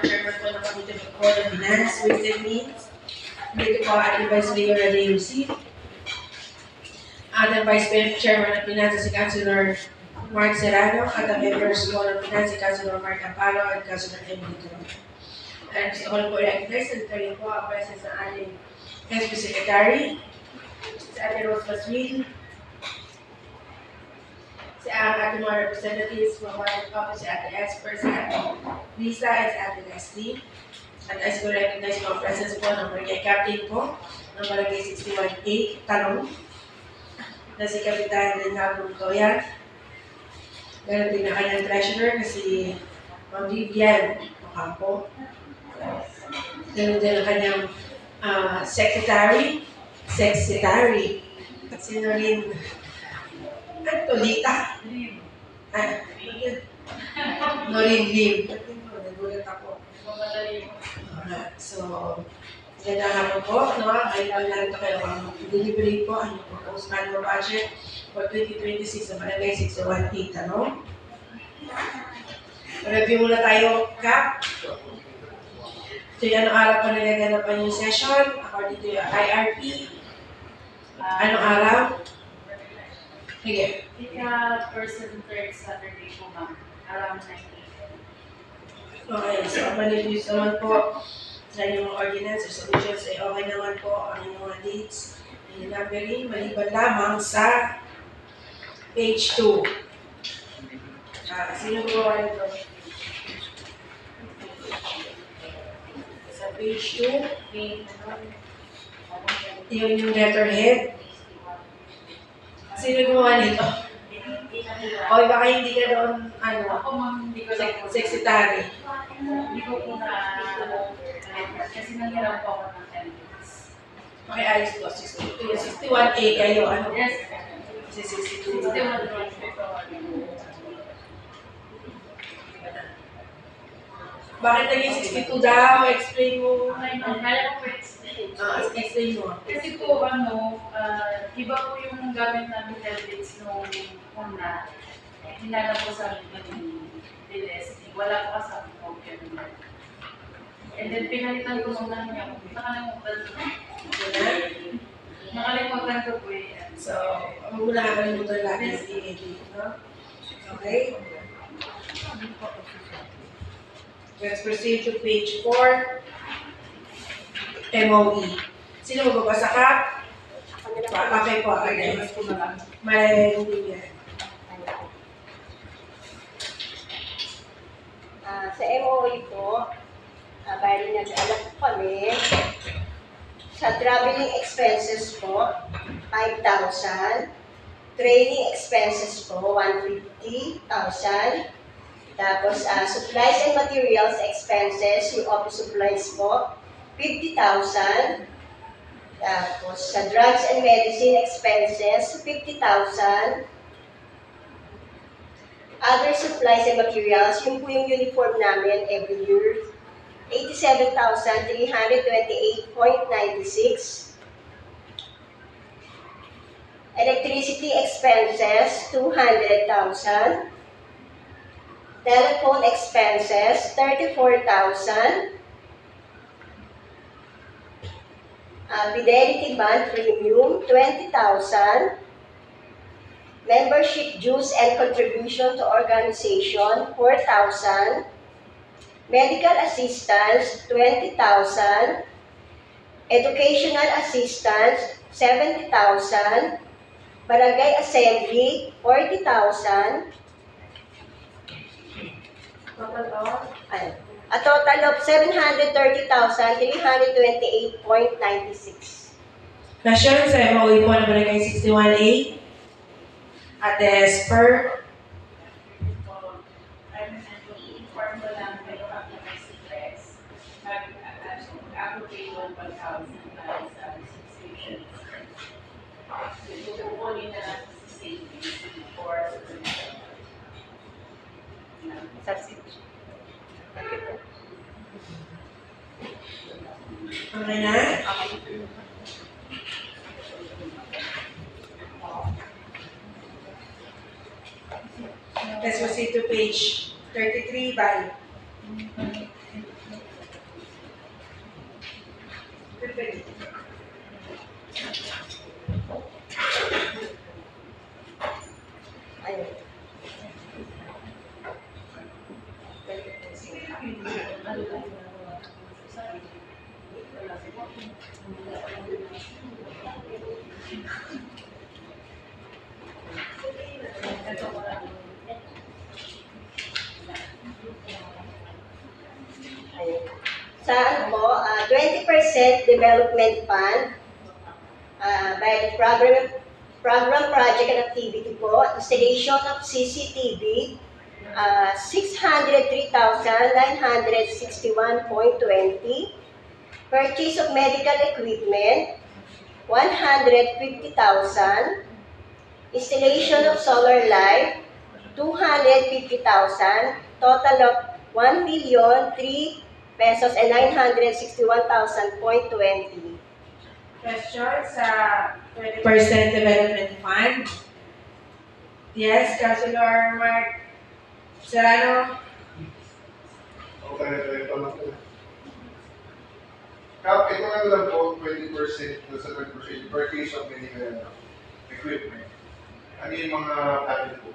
Chairman po ng Committee of Board of Finance, Ways and Means. Dito po ating Vice Mayor na Lucy. Ating Vice Chairman ng Finance si Councilor Mark Serrano at ang members po ng Finance si Councilor Mark Apalo at Councilor Emily Turon. At gusto ko lang po i-recognize na rin po ang presence ng ating SB Secretary, si Ate Rose Maswil, si ating mga representatives from Market Office, si Ate Esper, si Ate Lisa, at si Ate Leslie. At I ko recognize po ang presence po ng Barangay Captain po ng Barangay 61A, Tanong, na si Kapitan Renaldo Montoya. Meron din na kanyang treasurer na si Ma'am Vivian Ocampo. Meron din ang kanyang secretary, si Norin Antolita. Norin Lim. Nagulat ako. So, ganda nga po, no? Ay lang narito kayo ang delivery po, ang proposed annual budget for 2026 na Barangay 618, ano? Review muna tayo, Kap. So, anong araw po nagaganapan yung session according to your IRP? Anong araw? Sige. First and third Saturday po, ma'am. Around 9 a.m. Okay, so manifest naman po sa inyong mga ordinance or solutions ay okay naman po ang inyong mga dates and numbering maliban lamang sa page 2. Sino po kayo ito? Sa page 2, yung letterhead. Sino gumawa nito? O baka hindi ka doon, Ako, ma'am, hindi ko lang secretary. Hindi ko po na kasi nangyarap po ako ng 10 minutes. Okay, ayos po. 61A kayo, ano? Yes. Si 61 62. Bakit naging 62 daw? Explain mo. Okay, ma'am. Kaya ko po explain. Explain mo. Kasi po, iba po yung gamit namin templates nung una. Hinala po sa amin yung DLSD. Wala po kasama po yun. And then, pinalitan ko muna niya. Nakalimutan ko. Nakalimutan ko po yan. So, huwag mo na kakalimutan natin si DAD, no? Okay? Let's proceed to page 4. MOE. Sino magbabasa ka? Okay po. Okay. May hindi yan. Sa MOE po, bali nag-alap kami sa traveling expenses po, 5,000. Training expenses po, 150,000. Tapos, supplies and materials expenses, yung office supplies po, 50,000. Tapos, sa drugs and medicine expenses, 50,000. Other supplies and materials, yun po yung uniform namin every year, 87,328.96. Electricity expenses, 200,000. Telephone expenses, 34,000. Fidelity bond premium, 20,000. Membership dues and contribution to organization, 4,000. Medical assistance, 20,000. Educational assistance, 70,000. Barangay assembly, 40,000. A total of 730,328.96. Question sa MOE po ng Barangay 61A. Ate Esper. I-inform ko lang kayo ang mga secrets. Mag-approve 1,000 para sa subscription. Tutukunin na natin sa savings for subscription. Okay na? Let's proceed to page 33 by Ayun. Sa ano po, 20% development fund, by the program project and activity po, installation of CCTV, 603,961.20, purchase of medical equipment, 150,000, installation of solar light, 250,000, total of 1,003 pesos and 961,000.20. Question sa 20% development fund. Yes, Councilor Mark Serrano. Okay, ito lang po. Kap, ito nga lang po, 20% doon sa 20% purchase of medical equipment. Ano yung mga natin po?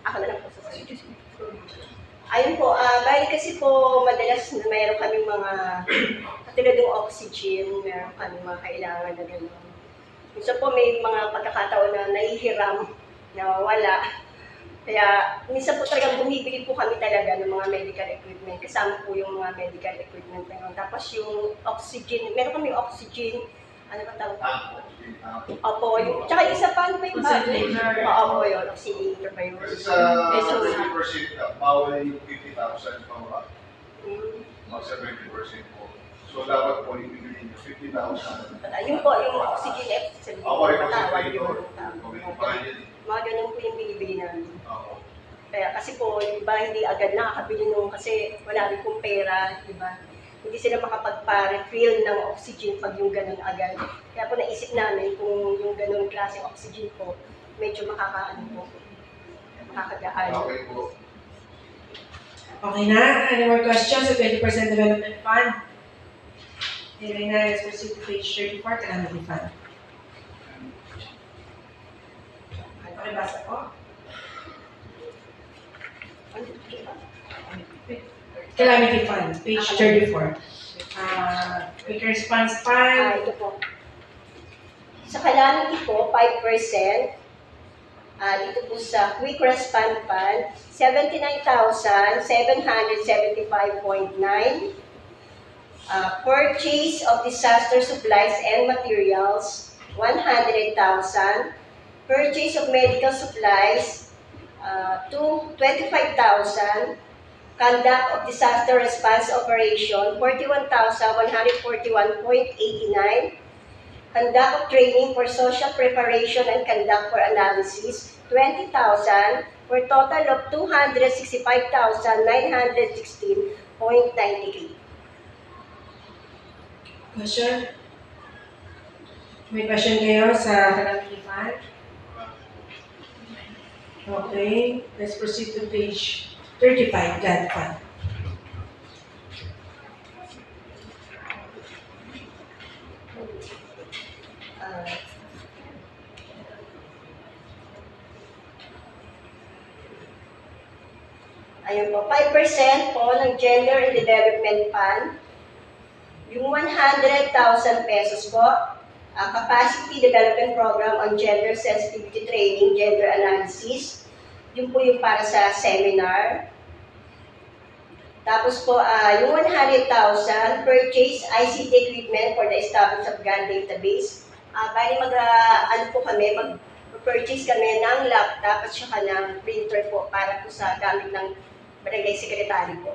Ako na lang po sa Ayun po, bali kasi po madalas na mayroon kaming mga katulad ng oxygen, mayroon kaming mga kailangan na gano'n. Minsan po may mga pagkakataon na nahihiram, nawawala. Kaya minsan po talagang bumibili po kami talaga ng mga medical equipment. Kasama po yung mga medical equipment na yun. Tapos yung oxygen, meron kaming oxygen, ano ba tawag? Opo, yung, tsaka yung isa pa, ano ba yung Oxygenator. Opo, yun, oxygenator ba yun? Kasi sa 20% ka, bawal yung 50,000 pang mag sa 20% po. So dapat po yung bibili nyo 50,000. Yun po, yung oxygen sabi Ako rin patawag kasi yun. Mga ganun po yung binibili namin. Ako. Kaya kasi po, yung iba hindi agad nakakabili nung kasi wala rin pong pera, di ba? Hindi sila makapagpa-refill ng oxygen pag yung ganun agad. Kaya po naisip namin kung yung ganun klaseng oxygen po, medyo makakaano po, makakagaan. Okay po. Okay na? Any more questions sa 20% development fund? Hearing na, let's proceed to page 34, calamity fund. Pakibasa ko. Calamity fund, page 34. Quick response fund. Ito po. Sa calamity po, 5%. Dito po sa quick response fund, 79,775.9. Purchase of disaster supplies and materials, 100,000. Purchase of medical supplies, 25,000. Conduct of disaster response operation, 41,141.89. Conduct of training for social preparation and conduct for analysis, 20,000, for total of 265,916.98. Question? May question kayo sa calamity fund? Okay, let's proceed to page 35, GAD fund. Ayun po, 5% po ng Gender and Development Fund. Yung 100,000 pesos po, Capacity Development Program on Gender Sensitivity Training, Gender Analysis. Yun po yung para sa seminar. Tapos po, yung 100,000, purchase ICT equipment for the establishment of GAN database. Bali ano po kami, mag-purchase kami ng laptop at saka ng printer po para po sa gamit ng barangay secretary po.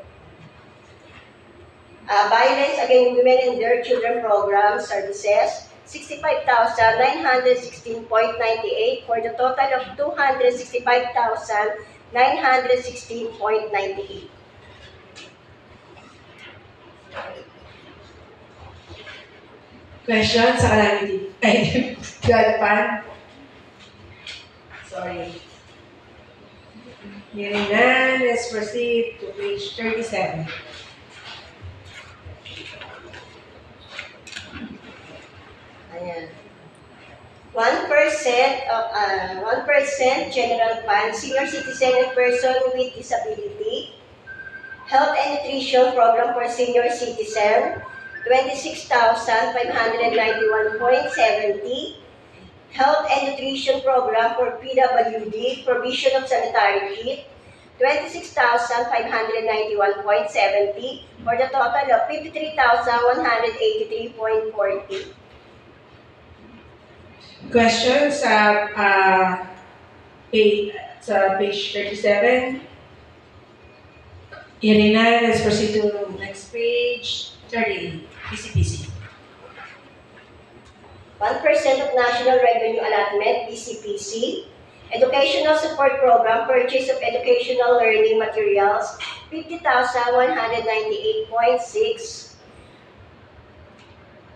Violence Against Women and Their Children Program Services, 65,916.98 for the total of 265,916.98. Question sa calamity. GAD fund. Sorry. Hearing none, let's proceed to page 37. Ayan. 1% general fund, senior citizen and person with disability. Health and Nutrition Program for Senior Citizen, 26,591.70. Health and Nutrition Program for PWD, Provision of Sanitary Kit, 26,591.70 for the total of 53,183.40. Questions page 37. Hearing none, let's proceed to the next page, 38, PCPC. 1% of National Revenue Allotment, BCPC. Educational Support Program, Purchase of Educational Learning Materials, 50,198.6.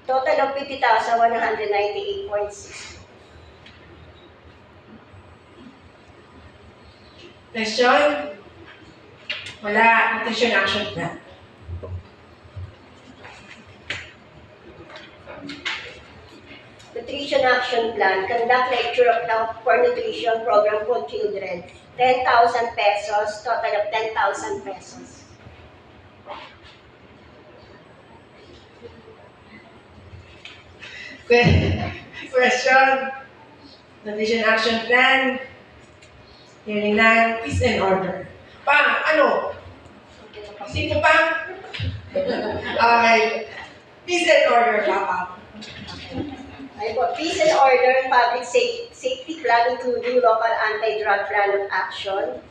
Total of 50,198.6. Question? Wala. Nutrition Action Plan. Nutrition Action Plan, conduct lecture of health for nutrition program for children, 10,000 pesos, total of 10,000 pesos. Question? Nutrition Action Plan. Hearing none, peace and order. Pang, ano? Isip mo pang? Okay. Peace and order, Papa. Ayun po, Peace and Order, Public Safety Plan, including local anti-drug plan of action.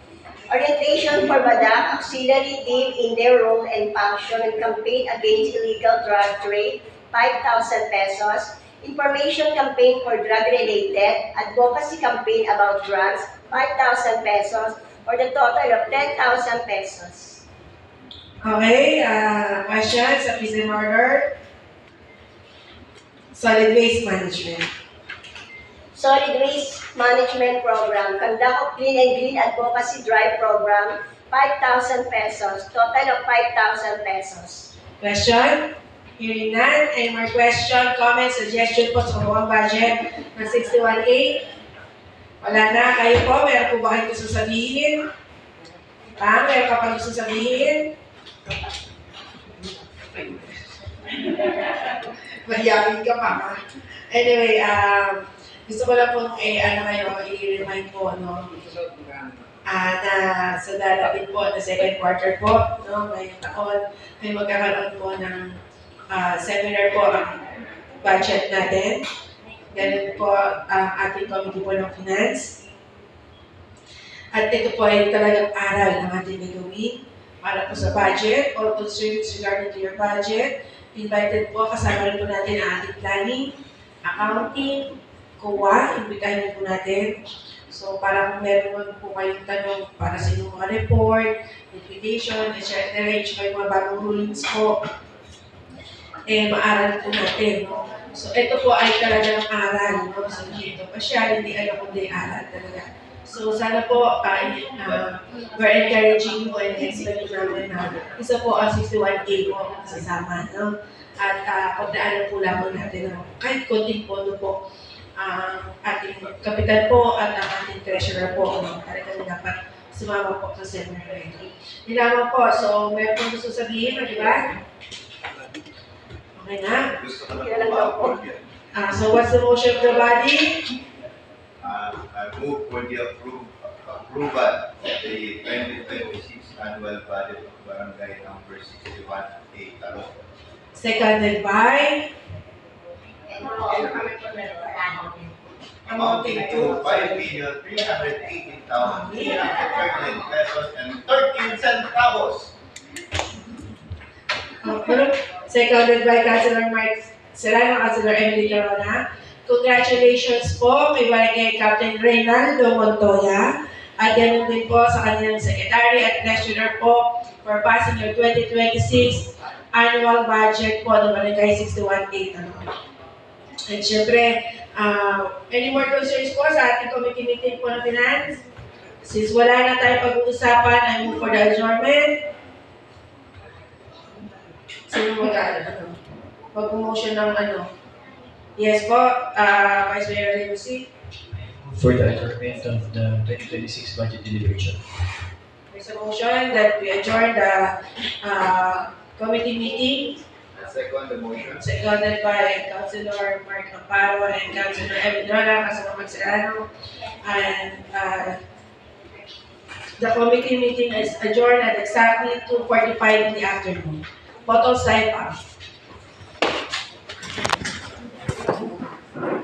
Orientation for BADAC, auxiliary team in their role and function and campaign against illegal drug trade, 5,000 pesos. Information campaign for drug-related, advocacy campaign about drugs, 5,000 pesos, for the total of 10,000 pesos. Okay, questions sa peace and order? Solid waste management. Solid Waste Management Program, conduct of Clean and Green Advocacy Drive Program, 5,000 pesos, total of 5,000 pesos. Question? Hearing none. Any more question, comment, suggestion po sa buong budget ng 61A? Wala na. Kayo po, meron po ba kayo gusto sabihin? Meron ka pa gusto sabihin? Mayamin ka pa. Anyway, gusto ko lang po i-remind po, no? Na sa darating po na second quarter po, no? Ngayong taon, may magkakaroon po ng seminar po ang budget natin. Ganun po ang ating committee po ng finance. At ito po ay talagang aral ng ating gagawin para po sa budget, all concerns regarding to your budget. Invited po, kasama rin po natin ang ating planning, accounting, COA, imbitahin po natin. So, para kung meron po kayong tanong para sa inyong mga report, liquidation, etc., yung mga bagong rulings po, maaral po natin. No? So, ito po ay talagang aral. No? So, dito pa siya, hindi alam kung di aral talaga. So, sana po, we're encouraging you and expect namin na isa po ang 61A po kasama. No? At pagdaanan po lamang natin na kahit konting pondo po ang ating kapitan po at ang ating treasurer po. No? Talagang dapat sumama po sa seminar na ito. Hindi lamang po. So, may po gusto sabihin, di ba? Okay na? Gusto ko lang po So, what's the motion of the body? I move for the approval of the 2026 annual budget of Barangay number 61A Talon. Seconded by? Amounting to 5,318,339 pesos and 13 centavos. Seconded by Councilor Mark Serrano, Councilor Emily Corona. Congratulations po kay Barangay Captain Reynaldo Montoya at ganun din po sa kanilang secretary at treasurer po for passing your 2026 annual budget po ng Barangay 618. And syempre, any more concerns po sa ating committee meeting po ng finance? Since wala na tayong pag-uusapan, I move for the adjournment. Sino mag-motion ng Yes po, Vice Mayor Renusi. For the adjournment of the 2026 budget deliberation. There's a motion that we adjourn the committee meeting, Second the motion. seconded by Councilor Mark Amparo and Councilor Evidora, Councilor Magserrano, and the committee meeting is adjourned at exactly 2:45 in the afternoon. Photo side up.